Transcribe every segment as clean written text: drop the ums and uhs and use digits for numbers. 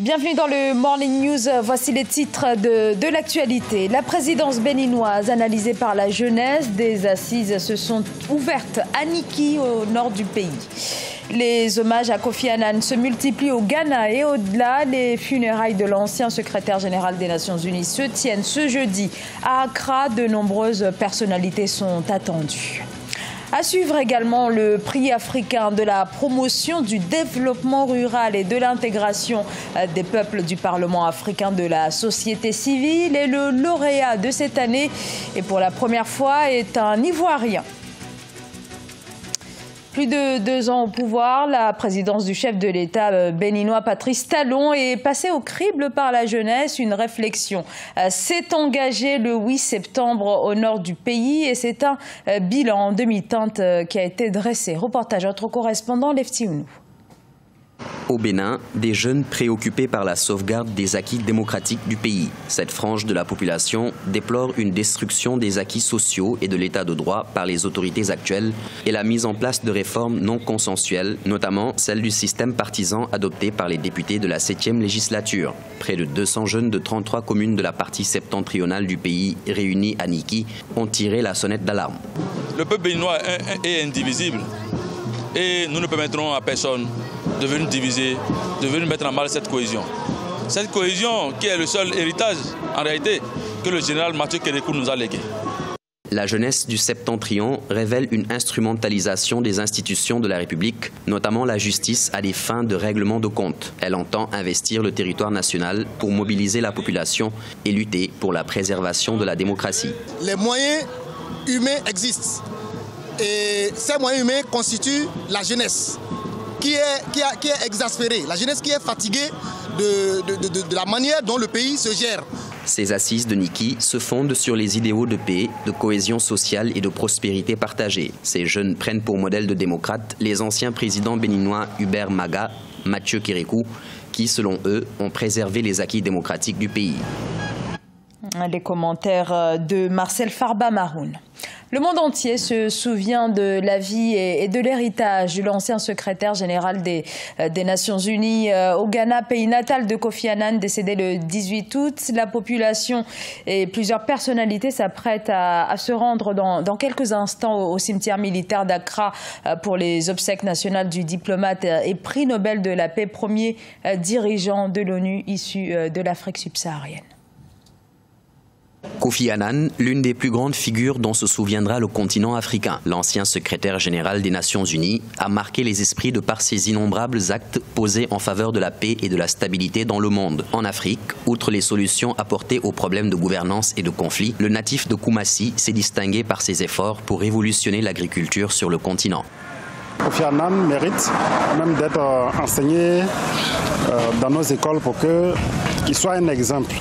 Bienvenue dans le Morning News. Voici les titres de l'actualité. La présidence béninoise analysée par la jeunesse. Des assises se sont ouvertes à Niki, au nord du pays. Les hommages à Kofi Annan se multiplient au Ghana et au-delà. Les funérailles de l'ancien secrétaire général des Nations Unies se tiennent ce jeudi à Accra. De nombreuses personnalités sont attendues. À suivre également le prix africain de la promotion du développement rural et de l'intégration des peuples du Parlement africain de la société civile. Et le lauréat de cette année, et pour la première fois, est un Ivoirien. Plus de 2 ans au pouvoir, la présidence du chef de l'État béninois Patrice Talon est passée au crible par la jeunesse. Une réflexion s'est engagée le 8 septembre au nord du pays et c'est un bilan en demi-teinte qui a été dressé. Reportage à notre correspondant Lefti Ounou. Au Bénin, des jeunes préoccupés par la sauvegarde des acquis démocratiques du pays. Cette frange de la population déplore une destruction des acquis sociaux et de l'état de droit par les autorités actuelles et la mise en place de réformes non consensuelles, notamment celle du système partisan adopté par les députés de la 7e législature. Près de 200 jeunes de 33 communes de la partie septentrionale du pays réunis à Niki ont tiré la sonnette d'alarme. Le peuple béninois est indivisible et nous ne permettrons à personne de venir diviser, de venir mettre en mal cette cohésion. Cette cohésion qui est le seul héritage, en réalité, que le général Mathieu Kérékou nous a légué. La jeunesse du Septentrion révèle une instrumentalisation des institutions de la République, notamment la justice, à des fins de règlement de comptes. Elle entend investir le territoire national pour mobiliser la population et lutter pour la préservation de la démocratie. Les moyens humains existent et ces moyens humains constituent la jeunesse qui est exaspérée, la jeunesse qui est fatiguée de la manière dont le pays se gère. Ces assises de Niki se fondent sur les idéaux de paix, de cohésion sociale et de prospérité partagée. Ces jeunes prennent pour modèle de démocrates les anciens présidents béninois Hubert Maga, Mathieu Kérékou, qui, selon eux, ont préservé les acquis démocratiques du pays. Les commentaires de Marcel Farba Maroun. Le monde entier se souvient de la vie et de l'héritage de l'ancien secrétaire général des Nations Unies au Ghana, pays natal de Kofi Annan, décédé le 18 août. La population et plusieurs personnalités s'apprêtent à se rendre dans quelques instants au cimetière militaire d'Accra pour les obsèques nationales du diplomate et prix Nobel de la paix, premier dirigeant de l'ONU issu de l'Afrique subsaharienne. Kofi Annan, l'une des plus grandes figures dont se souviendra le continent africain. L'ancien secrétaire général des Nations Unies a marqué les esprits de par ses innombrables actes posés en faveur de la paix et de la stabilité dans le monde. En Afrique, outre les solutions apportées aux problèmes de gouvernance et de conflits, le natif de Koumassi s'est distingué par ses efforts pour révolutionner l'agriculture sur le continent. Kofi Annan mérite même d'être enseigné dans nos écoles pour qu'il soit un exemple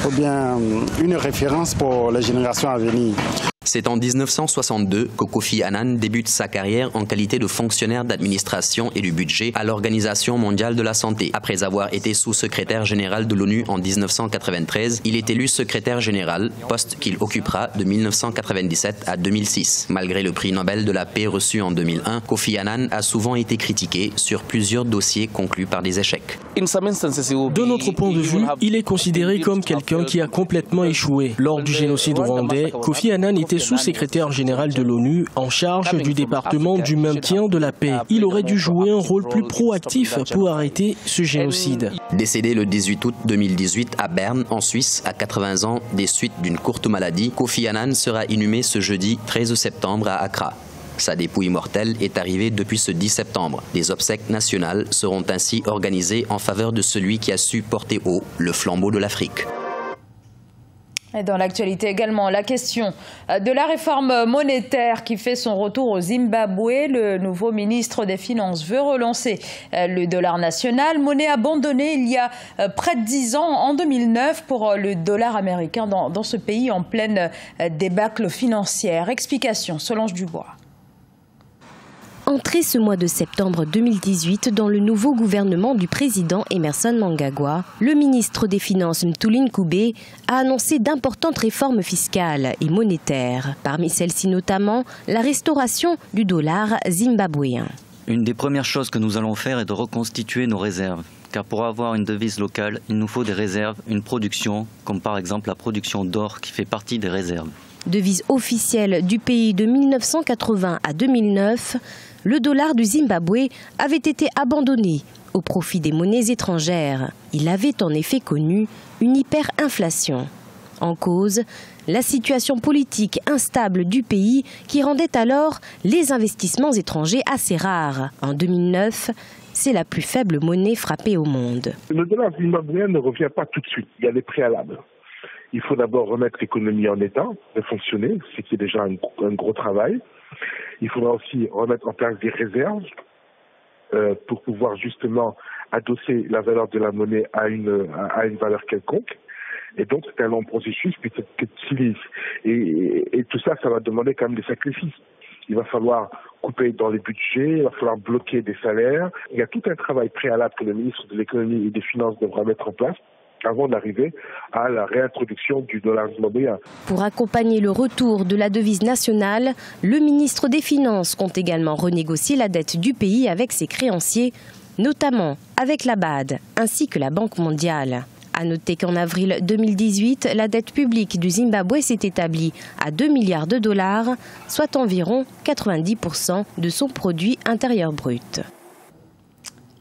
ou bien une référence pour les générations à venir. C'est en 1962 que Kofi Annan débute sa carrière en qualité de fonctionnaire d'administration et du budget à l'Organisation mondiale de la santé. Après avoir été sous-secrétaire général de l'ONU en 1993, il est élu secrétaire général, poste qu'il occupera de 1997 à 2006. Malgré le prix Nobel de la paix reçu en 2001, Kofi Annan a souvent été critiqué sur plusieurs dossiers conclus par des échecs. De notre point de vue, il est considéré comme quelqu'un qui a complètement échoué. Lors du génocide rwandais, Kofi Annan était sous-secrétaire général de l'ONU en charge du département du maintien de la paix. Il aurait dû jouer un rôle plus proactif pour arrêter ce génocide. Décédé le 18 août 2018 à Berne, en Suisse, à 80 ans des suites d'une courte maladie, Kofi Annan sera inhumé ce jeudi 13 septembre à Accra. Sa dépouille mortelle est arrivée depuis ce 10 septembre. Des obsèques nationales seront ainsi organisées en faveur de celui qui a su porter haut le flambeau de l'Afrique. Et dans l'actualité également, la question de la réforme monétaire qui fait son retour au Zimbabwe. Le nouveau ministre des Finances veut relancer le dollar national, monnaie abandonnée il y a près de 10 ans, en 2009, pour le dollar américain dans ce pays en pleine débâcle financière. Explication, Solange Dubois. Entré ce mois de septembre 2018 dans le nouveau gouvernement du président Emmerson Mnangagwa, le ministre des Finances Mthuli Ncube a annoncé d'importantes réformes fiscales et monétaires. Parmi celles-ci notamment, la restauration du dollar zimbabwéen. Une des premières choses que nous allons faire est de reconstituer nos réserves. car pour avoir une devise locale, il nous faut des réserves, une production, comme par exemple la production d'or qui fait partie des réserves. Devise officielle du pays de 1980 à 2009, le dollar du Zimbabwe avait été abandonné au profit des monnaies étrangères. Il avait en effet connu une hyperinflation. En cause, la situation politique instable du pays qui rendait alors les investissements étrangers assez rares. En 2009, c'est la plus faible monnaie frappée au monde. Le dollar zimbabwéen ne revient pas tout de suite, il y a des préalables. Il faut d'abord remettre l'économie en état, de fonctionner, ce qui est déjà un gros travail. Il faudra aussi remettre en place des réserves pour pouvoir justement adosser la valeur de la monnaie à une valeur quelconque. Et donc c'est un long processus, et tout ça, ça va demander quand même des sacrifices. Il va falloir couper dans les budgets, il va falloir bloquer des salaires. Il y a tout un travail préalable que le ministre de l'économie et des finances devra mettre en place avant d'arriver à la réintroduction du dollar zimbabwéen. Pour accompagner le retour de la devise nationale, le ministre des Finances compte également renégocier la dette du pays avec ses créanciers, notamment avec la BAD ainsi que la Banque mondiale. À noter qu'en avril 2018, la dette publique du Zimbabwe s'est établie à 2 milliards de dollars, soit environ 90% de son produit intérieur brut.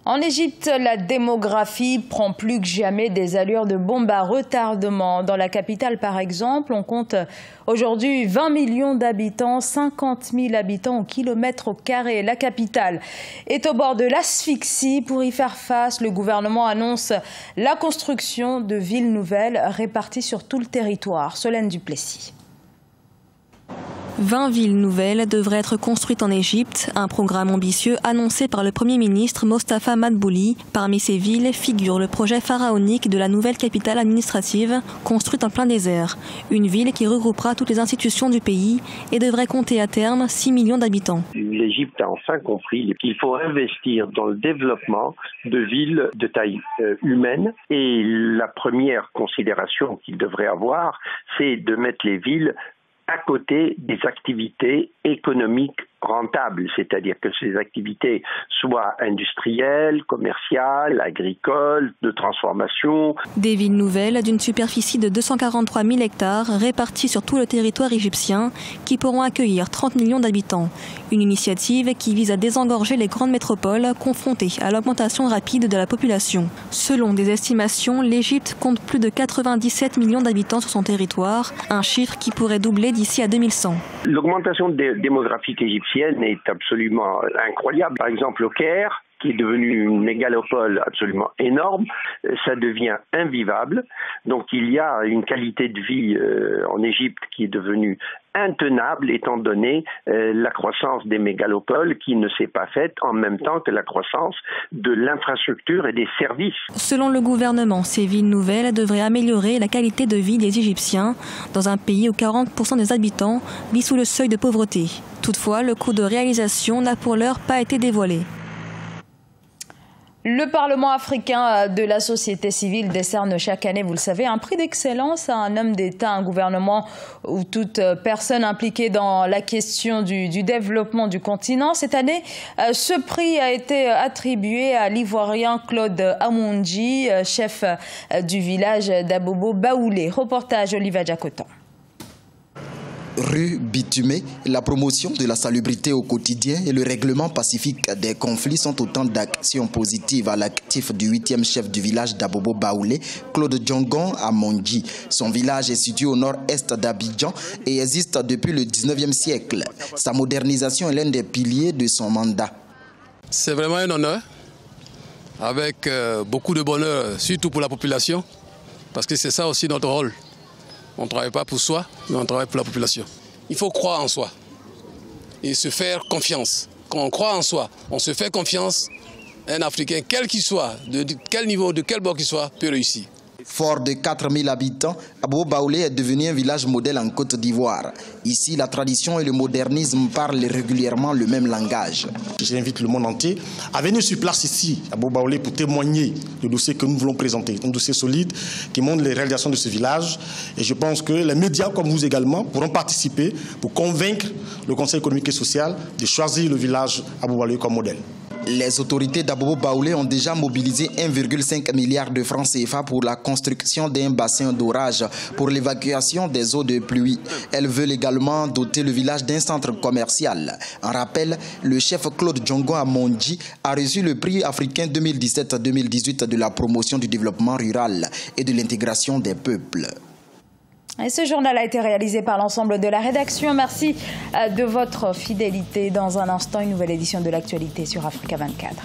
En Égypte, la démographie prend plus que jamais des allures de bombe à retardement. Dans la capitale, par exemple, on compte aujourd'hui 20 millions d'habitants, 50 000 habitants au kilomètre au carré. La capitale est au bord de l'asphyxie. Pour y faire face, le gouvernement annonce la construction de villes nouvelles réparties sur tout le territoire. Solène Duplessis. 20 villes nouvelles devraient être construites en Égypte, un programme ambitieux annoncé par le Premier ministre Mostafa Madbouli. Parmi ces villes figure le projet pharaonique de la nouvelle capitale administrative, construite en plein désert. Une ville qui regroupera toutes les institutions du pays et devrait compter à terme 6 millions d'habitants. L'Égypte a enfin compris qu'il faut investir dans le développement de villes de taille humaine. Et la première considération qu'il devrait avoir, c'est de mettre les villes à côté des activités économiques rentables, c'est-à-dire que ces activités soient industrielles, commerciales, agricoles, de transformation. Des villes nouvelles d'une superficie de 243 000 hectares réparties sur tout le territoire égyptien qui pourront accueillir 30 millions d'habitants. Une initiative qui vise à désengorger les grandes métropoles confrontées à l'augmentation rapide de la population. Selon des estimations, l'Égypte compte plus de 97 millions d'habitants sur son territoire, un chiffre qui pourrait doubler d'ici à 2100. L'augmentation démographique égyptienne est absolument incroyable. Par exemple, au Caire, qui est devenu une mégalopole absolument énorme, ça devient invivable. Donc il y a une qualité de vie en Égypte qui est devenue intenable étant donné la croissance des mégalopoles qui ne s'est pas faite en même temps que la croissance de l'infrastructure et des services. Selon le gouvernement, ces villes nouvelles devraient améliorer la qualité de vie des Égyptiens dans un pays où 40% des habitants vivent sous le seuil de pauvreté. Toutefois, le coût de réalisation n'a pour l'heure pas été dévoilé. Le Parlement africain de la société civile décerne chaque année, vous le savez, un prix d'excellence à un homme d'État, un gouvernement ou toute personne impliquée dans la question du développement du continent. Cette année, ce prix a été attribué à l'Ivoirien Claude Amoundji, chef du village d'Abobo Baoulé. Reportage Oliva Diakotan. Rue bitumée, la promotion de la salubrité au quotidien et le règlement pacifique des conflits sont autant d'actions positives à l'actif du 8e chef du village d'Abobo Baoulé, Claude Djongon Amoundji. Son village est situé au nord-est d'Abidjan et existe depuis le 19e siècle. Sa modernisation est l'un des piliers de son mandat. C'est vraiment un honneur, avec beaucoup de bonheur, surtout pour la population, parce que c'est ça aussi notre rôle. On ne travaille pas pour soi, mais on travaille pour la population. Il faut croire en soi et se faire confiance. Quand on croit en soi, on se fait confiance. Un Africain, quel qu'il soit, de quel niveau, de quel bord qu'il soit, peut réussir. Fort de 4000 habitants, Abobo Baoulé est devenu un village modèle en Côte d'Ivoire. Ici, la tradition et le modernisme parlent régulièrement le même langage. J'invite le monde entier à venir sur place ici, à Abobo Baoulé, pour témoigner du dossier que nous voulons présenter. Un dossier solide qui montre les réalisations de ce village. Et je pense que les médias, comme vous également, pourront participer pour convaincre le Conseil économique et social de choisir le village Abobo Baoulé comme modèle. Les autorités d'Abobo Baoulé ont déjà mobilisé 1,5 milliard de francs CFA pour la construction d'un bassin d'orage pour l'évacuation des eaux de pluie. Elles veulent également doter le village d'un centre commercial. En rappel, le chef Claude Djongon Amondi a reçu le prix africain 2017-2018 de la promotion du développement rural et de l'intégration des peuples. Et ce journal a été réalisé par l'ensemble de la rédaction. Merci de votre fidélité. Dans un instant, une nouvelle édition de l'actualité sur Africa 24.